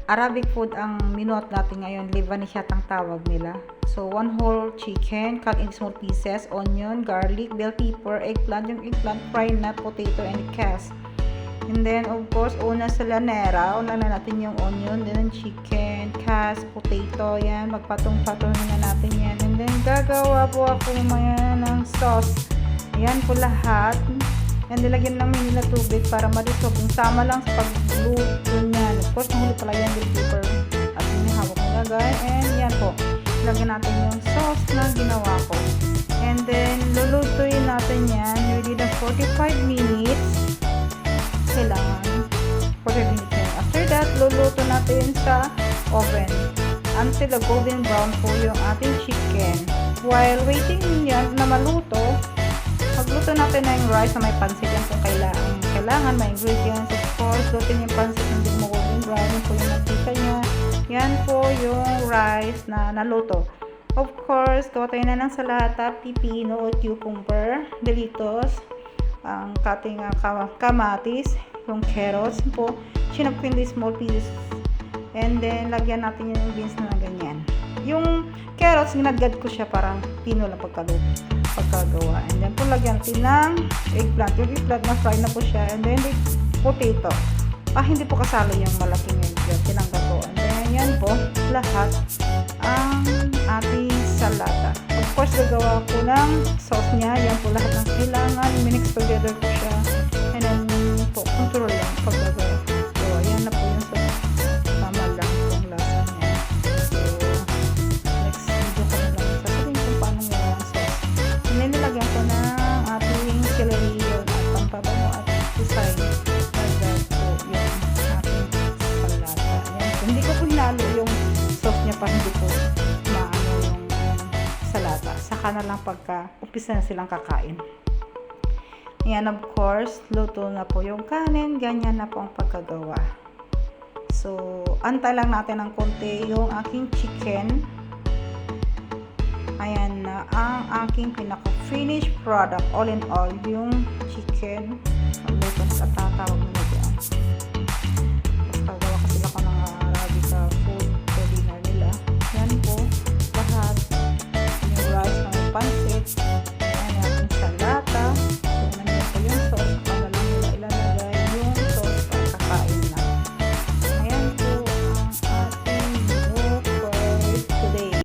Arabic food ang minuot natin ngayon. Lebanese yatang tawag nila. So, 1 whole chicken, cut in small pieces, onion, garlic, bell pepper, eggplant. Yung eggplant, fried na potato, and cas. And then, of course, una sa lanera. Una na natin yung onion, then chicken, cas, potato. Yan, magpatong-patong na natin yan. And then, gagawa po ako maya ng sauce. Yan po lahat. And nilagyan lang nila tubig para ma-dissolve. Yung sama lang sa pagluto niyan. Of course, nahuli pala yan with pepper. At yung hawak ko lagay. And yan po. Lagyan natin yung sauce na ginawa ko. And then, lulutuin natin yan within 45 minutes. Kailangan 45 minutes yan. After that, luluto natin sa oven. Until the golden brown po yung ating chicken. While waiting yan na maluto, magluto natin na yung rice na may pansit yan kung kailangan may ingredients. Of course, lutin yung pansit hindi mo golden brown. Yan po yung nakita niya. Yan po yung rice na naluto. Of course, gawa tayo na ng salata, pipino o cucumber, delitos, ang cutting kamatis, yung carrots po. Chinop ko in small pieces. And then, lagyan natin yung beans na ganyan. Yung carrots, ginagad ko siya parang pino lang pagkagawa. And then po lagyan natin ng eggplant. Yung eggplant na fry na po siya. And then potato. Hindi po kasali yung malaking eggplant. Tinanggal ko. And then yan po lahat ang ating salata. Of course, gagawa ko ng sauce niya. Yan po lahat ng kailangan. Minix together ko siya. And then po, control lang paggagawa. So, ayan na po yung sauce. Tama lang yung lasa niya. So, next video ko na lang sasabihin kung paano nga ang sauce. Nilagyan ko ng ating celery yun at pampabango at design. Like po yung ating salata. Ayan. Hindi ko po hinalo yung sauce niya para hindi po maano yung salata. Saka na lang pagka umpisa na silang kakain. Ayan, of course, luto na po yung kanin. Ganyan na po ang pagkagawa. So, antay lang natin ng konti yung aking chicken. Ayan na ang aking pinaka-finished product. All in all, yung chicken. Ang luto na tatawag nila dyan.